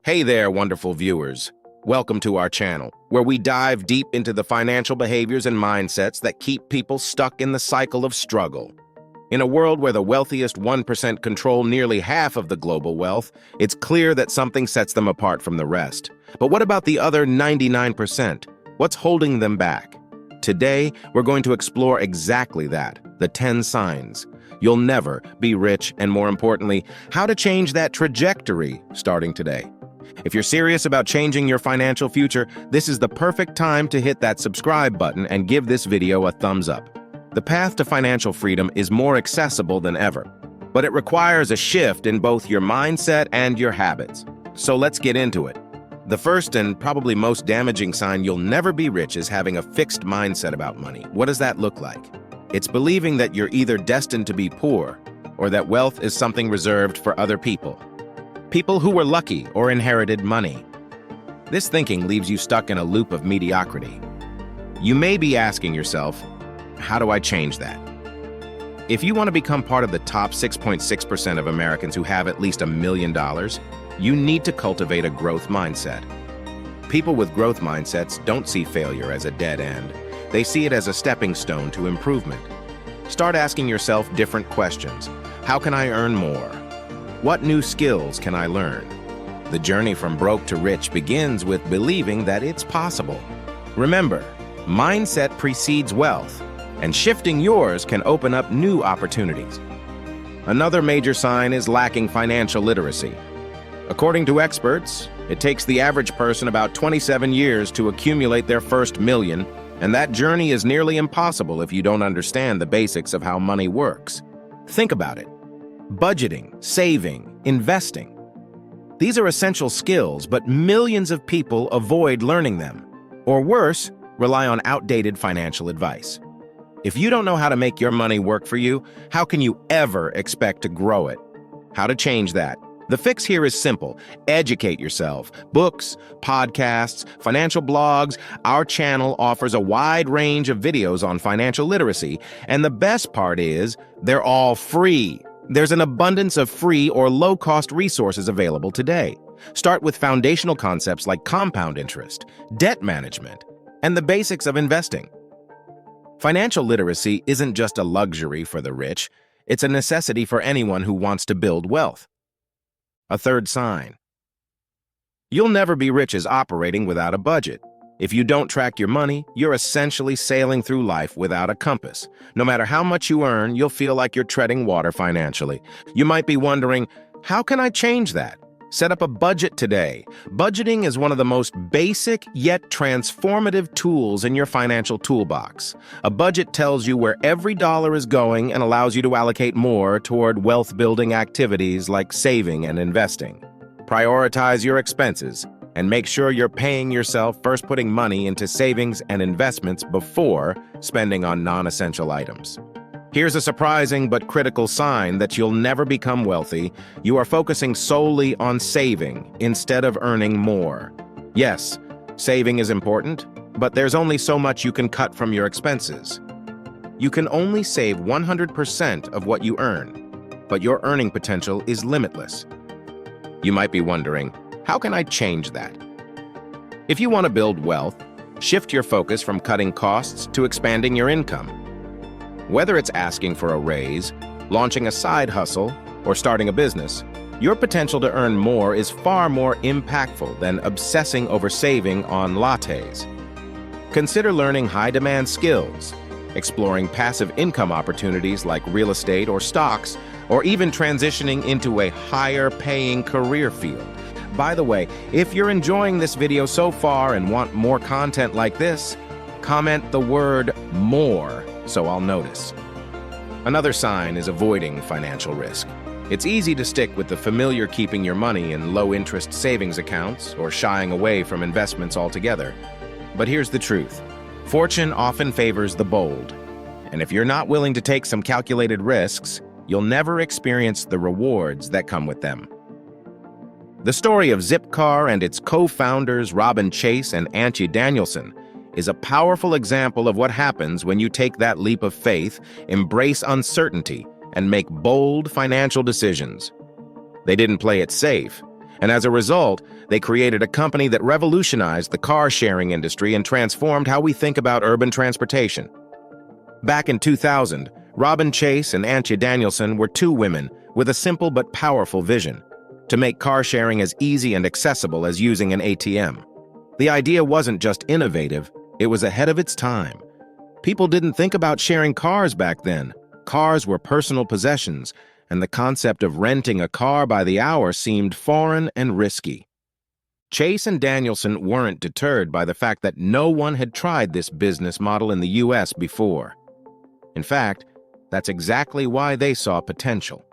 Hey there, wonderful viewers. Welcome to our channel, where we dive deep into the financial behaviors and mindsets that keep people stuck in the cycle of struggle. In a world where the wealthiest 1% control nearly half of the global wealth, it's clear that something sets them apart from the rest. But what about the other 99%? What's holding them back? Today, we're going to explore exactly that, the 10 signs you'll never be rich, and more importantly, how to change that trajectory starting today. If you're serious about changing your financial future, this is the perfect time to hit that subscribe button and give this video a thumbs up. The path to financial freedom is more accessible than ever, but it requires a shift in both your mindset and your habits. So let's get into it. The first and probably most damaging sign you'll never be rich is having a fixed mindset about money. What does that look like? It's believing that you're either destined to be poor or that wealth is something reserved for other people. People who were lucky or inherited money. This thinking leaves you stuck in a loop of mediocrity. You may be asking yourself, how do I change that? If you want to become part of the top 6.6% of Americans who have at least $1 million, you need to cultivate a growth mindset. People with growth mindsets don't see failure as a dead end. They see it as a stepping stone to improvement. Start asking yourself different questions. How can I earn more? What new skills can I learn? The journey from broke to rich begins with believing that it's possible. Remember, mindset precedes wealth, and shifting yours can open up new opportunities. Another major sign is lacking financial literacy. According to experts, it takes the average person about 27 years to accumulate their first million, and that journey is nearly impossible if you don't understand the basics of how money works. Think about it. Budgeting, saving, investing. These are essential skills, but millions of people avoid learning them. Or worse, rely on outdated financial advice. If you don't know how to make your money work for you, how can you ever expect to grow it? How to change that? The fix here is simple. Educate yourself. Books, podcasts, financial blogs. Our channel offers a wide range of videos on financial literacy, and the best part is they're all free. There's an abundance of free or low-cost resources available today. Start with foundational concepts like compound interest, debt management, and the basics of investing. Financial literacy isn't just a luxury for the rich, it's a necessity for anyone who wants to build wealth. A third sign. You'll never be rich is operating without a budget. If you don't track your money, you're essentially sailing through life without a compass. No matter how much you earn, you'll feel like you're treading water financially. You might be wondering, how can I change that? Set up a budget today. Budgeting is one of the most basic yet transformative tools in your financial toolbox. A budget tells you where every dollar is going and allows you to allocate more toward wealth-building activities like saving and investing. Prioritize your expenses and make sure you're paying yourself, first putting money into savings and investments before spending on non-essential items. Here's a surprising but critical sign that you'll never become wealthy. You are focusing solely on saving instead of earning more. Yes, saving is important, but there's only so much you can cut from your expenses. You can only save 100% of what you earn, but your earning potential is limitless. You might be wondering, how can I change that? If you want to build wealth, shift your focus from cutting costs to expanding your income. Whether it's asking for a raise, launching a side hustle, or starting a business, your potential to earn more is far more impactful than obsessing over saving on lattes. Consider learning high-demand skills, exploring passive income opportunities like real estate or stocks, or even transitioning into a higher-paying career field. By the way, if you're enjoying this video so far and want more content like this, comment the word "more" so I'll notice. Another sign is avoiding financial risk. It's easy to stick with the familiar keeping your money in low-interest savings accounts or shying away from investments altogether. But here's the truth. Fortune often favors the bold. And if you're not willing to take some calculated risks, you'll never experience the rewards that come with them. The story of Zipcar and its co-founders Robin Chase and Angie Danielson is a powerful example of what happens when you take that leap of faith, embrace uncertainty, and make bold financial decisions. They didn't play it safe. And as a result, they created a company that revolutionized the car-sharing industry and transformed how we think about urban transportation. Back in 2000, Robin Chase and Antje Danielson were two women with a simple but powerful vision: to make car-sharing as easy and accessible as using an ATM. The idea wasn't just innovative, it was ahead of its time. People didn't think about sharing cars back then. Cars were personal possessions, and the concept of renting a car by the hour seemed foreign and risky. Chase and Danielson weren't deterred by the fact that no one had tried this business model in the US before. In fact, that's exactly why they saw potential.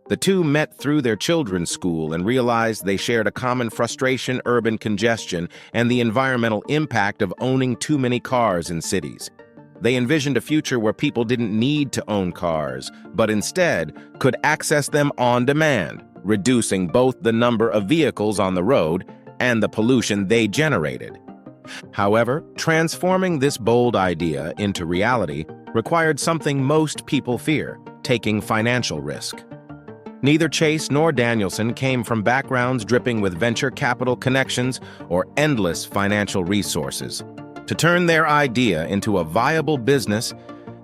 The two met through their children's school and realized they shared a common frustration: urban congestion and the environmental impact of owning too many cars in cities. They envisioned a future where people didn't need to own cars, but instead could access them on demand, reducing both the number of vehicles on the road and the pollution they generated. However, transforming this bold idea into reality required something most people fear: taking financial risk. Neither Chase nor Danielson came from backgrounds dripping with venture capital connections or endless financial resources. To turn their idea into a viable business,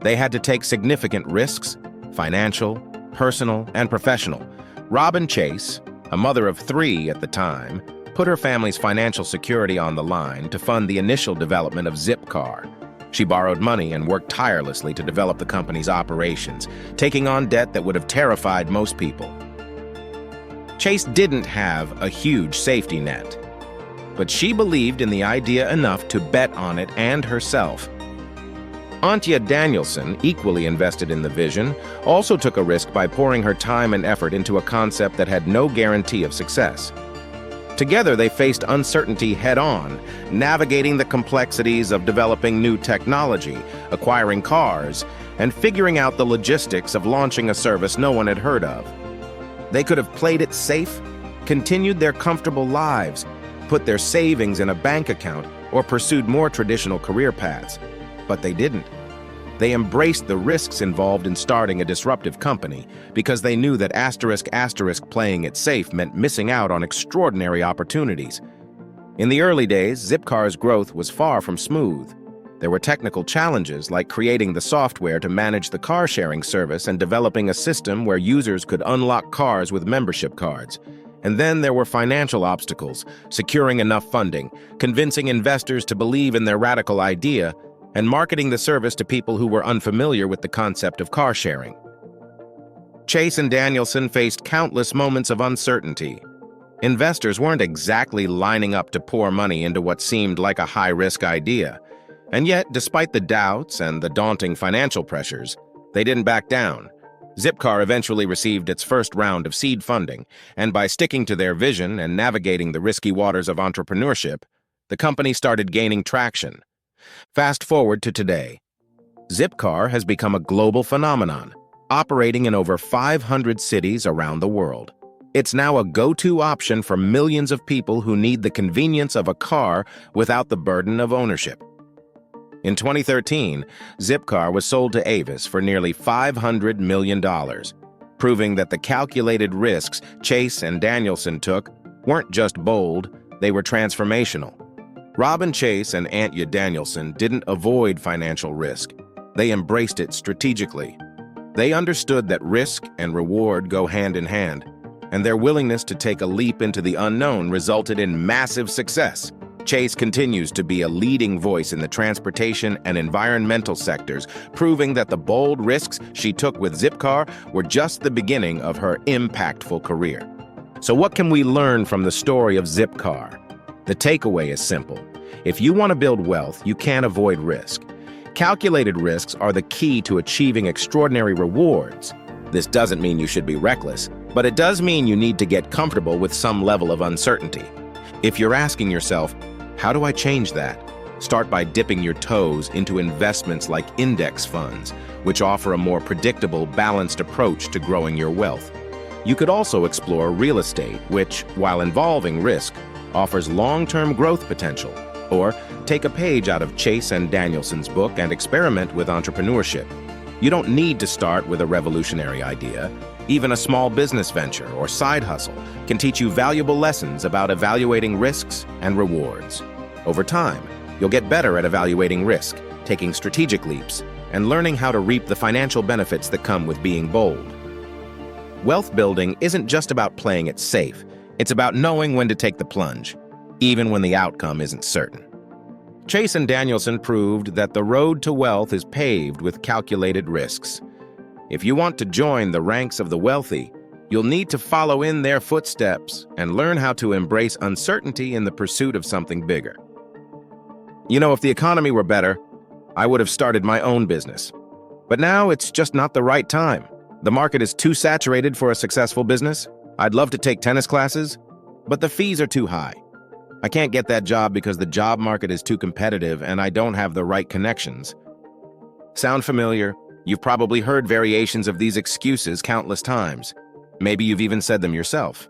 they had to take significant risks: financial, personal, and professional. Robin Chase, a mother of 3 at the time, put her family's financial security on the line to fund the initial development of Zipcar. She borrowed money and worked tirelessly to develop the company's operations, taking on debt that would have terrified most people. Chase didn't have a huge safety net, but she believed in the idea enough to bet on it and herself. Antje Danielson, equally invested in the vision, also took a risk by pouring her time and effort into a concept that had no guarantee of success. Together, they faced uncertainty head-on, navigating the complexities of developing new technology, acquiring cars, and figuring out the logistics of launching a service no one had heard of. They could have played it safe, continued their comfortable lives, put their savings in a bank account, or pursued more traditional career paths. But they didn't. They embraced the risks involved in starting a disruptive company because they knew that *** playing it safe meant missing out on extraordinary opportunities. In the early days, Zipcar's growth was far from smooth. There were technical challenges like creating the software to manage the car-sharing service and developing a system where users could unlock cars with membership cards. And then there were financial obstacles: securing enough funding, convincing investors to believe in their radical idea, and marketing the service to people who were unfamiliar with the concept of car sharing. Chase and Danielson faced countless moments of uncertainty. Investors weren't exactly lining up to pour money into what seemed like a high-risk idea. And yet, despite the doubts and the daunting financial pressures, they didn't back down. Zipcar eventually received its first round of seed funding, and by sticking to their vision and navigating the risky waters of entrepreneurship, the company started gaining traction. Fast forward to today. Zipcar has become a global phenomenon, operating in over 500 cities around the world. It's now a go-to option for millions of people who need the convenience of a car without the burden of ownership. In 2013, Zipcar was sold to Avis for nearly $500 million, proving that the calculated risks Chase and Danielson took weren't just bold, they were transformational. Robin Chase and Antje Danielson didn't avoid financial risk. They embraced it strategically. They understood that risk and reward go hand in hand, and their willingness to take a leap into the unknown resulted in massive success. Chase continues to be a leading voice in the transportation and environmental sectors, proving that the bold risks she took with Zipcar were just the beginning of her impactful career. So what can we learn from the story of Zipcar? The takeaway is simple. If you want to build wealth, you can't avoid risk. Calculated risks are the key to achieving extraordinary rewards. This doesn't mean you should be reckless, but it does mean you need to get comfortable with some level of uncertainty. If you're asking yourself, how do I change that? Start by dipping your toes into investments like index funds, which offer a more predictable, balanced approach to growing your wealth. You could also explore real estate, which, while involving risk, offers long-term growth potential. Or take a page out of Chase and Danielson's book and experiment with entrepreneurship. You don't need to start with a revolutionary idea. Even a small business venture or side hustle can teach you valuable lessons about evaluating risks and rewards. Over time, you'll get better at evaluating risk, taking strategic leaps, and learning how to reap the financial benefits that come with being bold. Wealth building isn't just about playing it safe. It's about knowing when to take the plunge, even when the outcome isn't certain. Chase and Danielson proved that the road to wealth is paved with calculated risks. If you want to join the ranks of the wealthy, you'll need to follow in their footsteps and learn how to embrace uncertainty in the pursuit of something bigger. You know, if the economy were better, I would have started my own business. But now it's just not the right time. The market is too saturated for a successful business. I'd love to take tennis classes, but the fees are too high. I can't get that job because the job market is too competitive and I don't have the right connections. Sound familiar? You've probably heard variations of these excuses countless times. Maybe you've even said them yourself.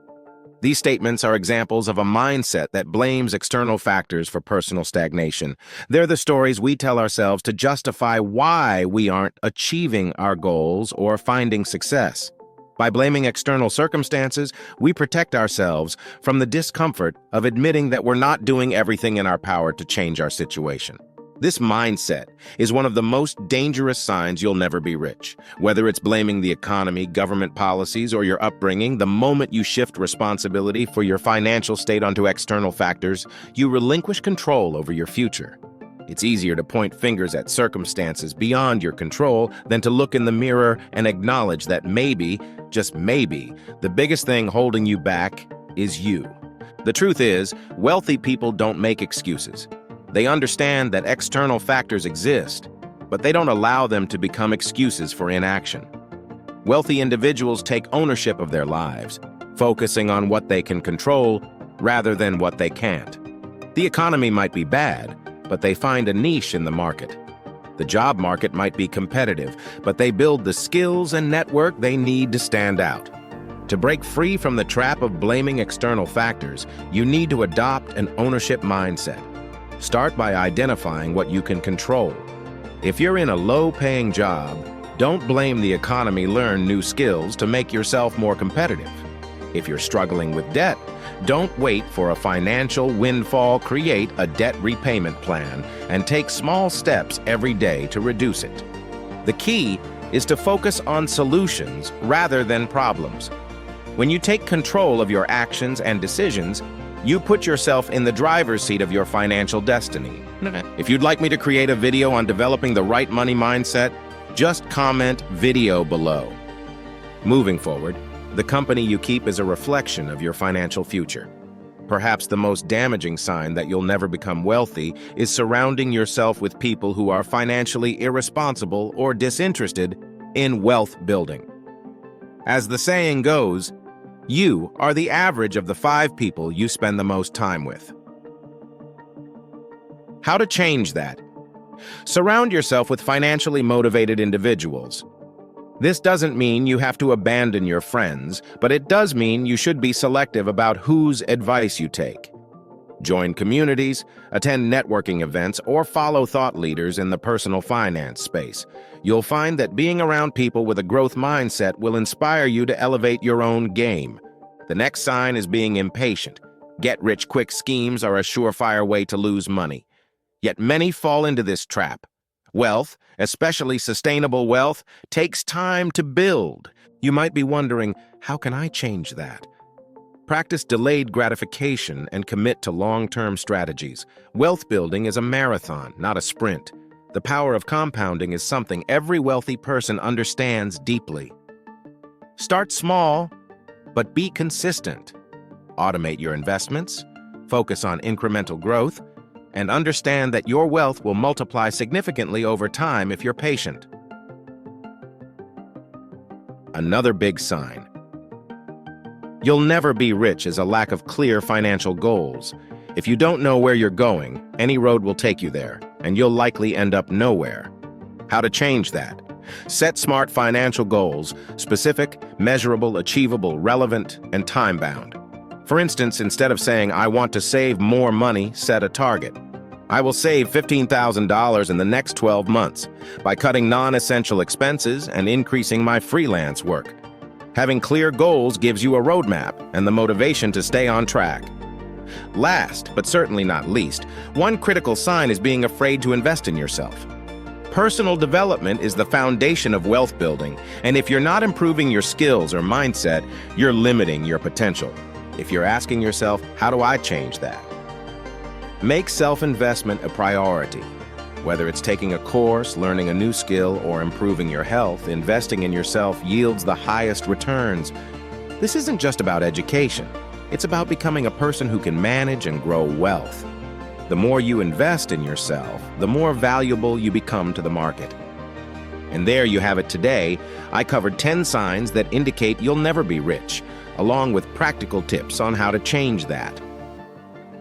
These statements are examples of a mindset that blames external factors for personal stagnation. They're the stories we tell ourselves to justify why we aren't achieving our goals or finding success. By blaming external circumstances, we protect ourselves from the discomfort of admitting that we're not doing everything in our power to change our situation. This mindset is one of the most dangerous signs you'll never be rich. Whether it's blaming the economy, government policies, or your upbringing, the moment you shift responsibility for your financial state onto external factors, you relinquish control over your future. It's easier to point fingers at circumstances beyond your control than to look in the mirror and acknowledge that maybe, just maybe, the biggest thing holding you back is you. The truth is, wealthy people don't make excuses. They understand that external factors exist, but they don't allow them to become excuses for inaction. Wealthy individuals take ownership of their lives, focusing on what they can control rather than what they can't. The economy might be bad, but they find a niche in the market. The job market might be competitive, but they build the skills and network they need to stand out. To break free from the trap of blaming external factors, you need to adopt an ownership mindset. Start by identifying what you can control. If you're in a low-paying job, don't blame the economy. Learn new skills to make yourself more competitive. If you're struggling with debt, don't wait for a financial windfall. Create a debt repayment plan and take small steps every day to reduce it. The key is to focus on solutions rather than problems. When you take control of your actions and decisions, you put yourself in the driver's seat of your financial destiny. If you'd like me to create a video on developing the right money mindset, just comment video below. Moving forward, the company you keep is a reflection of your financial future. Perhaps the most damaging sign that you'll never become wealthy is surrounding yourself with people who are financially irresponsible or disinterested in wealth building. As the saying goes, you are the average of the 5 people you spend the most time with. How to change that? Surround yourself with financially motivated individuals. This doesn't mean you have to abandon your friends, but it does mean you should be selective about whose advice you take. Join communities, attend networking events, or follow thought leaders in the personal finance space. You'll find that being around people with a growth mindset will inspire you to elevate your own game. The next sign is being impatient. Get-rich-quick schemes are a surefire way to lose money. Yet many fall into this trap. Wealth, especially sustainable wealth, takes time to build. You might be wondering, how can I change that? Practice delayed gratification and commit to long-term strategies. Wealth building is a marathon, not a sprint. The power of compounding is something every wealthy person understands deeply. Start small, but be consistent. Automate your investments, focus on incremental growth, and understand that your wealth will multiply significantly over time if you're patient. Another big sign. You'll never be rich is a lack of clear financial goals. If you don't know where you're going, any road will take you there, and you'll likely end up nowhere. How to change that? Set smart financial goals, specific, measurable, achievable, relevant, and time-bound. For instance, instead of saying, I want to save more money, set a target. I will save $15,000 in the next 12 months by cutting non-essential expenses and increasing my freelance work. Having clear goals gives you a roadmap and the motivation to stay on track. Last, but certainly not least, one critical sign is being afraid to invest in yourself. Personal development is the foundation of wealth building, and if you're not improving your skills or mindset, you're limiting your potential. If you're asking yourself, how do I change that? Make self-investment a priority. Whether it's taking a course, learning a new skill, or improving your health, investing in yourself yields the highest returns. This isn't just about education. It's about becoming a person who can manage and grow wealth. The more you invest in yourself, the more valuable you become to the market. And there you have it today. I covered 10 signs that indicate you'll never be rich, along with practical tips on how to change that.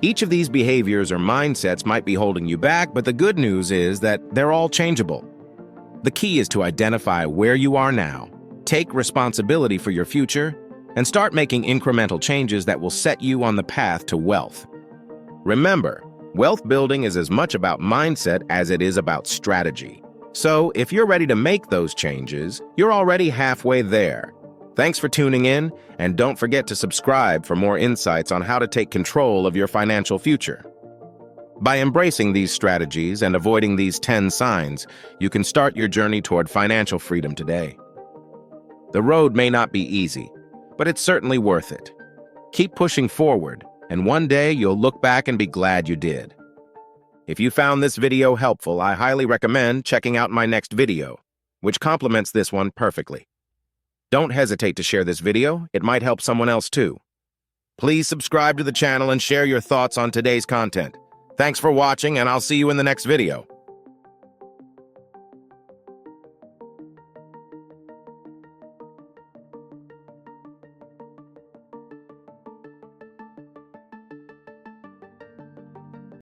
Each of these behaviors or mindsets might be holding you back, but the good news is that they're all changeable. The key is to identify where you are now, take responsibility for your future, and start making incremental changes that will set you on the path to wealth. Remember, wealth building is as much about mindset as it is about strategy. So, if you're ready to make those changes, you're already halfway there. Thanks for tuning in, and don't forget to subscribe for more insights on how to take control of your financial future. By embracing these strategies and avoiding these 10 signs, you can start your journey toward financial freedom today. The road may not be easy, but it's certainly worth it. Keep pushing forward, and one day you'll look back and be glad you did. If you found this video helpful, I highly recommend checking out my next video, which complements this one perfectly. Don't hesitate to share this video. It might help someone else too. Please subscribe to the channel and share your thoughts on today's content. Thanks for watching, and I'll see you in the next video.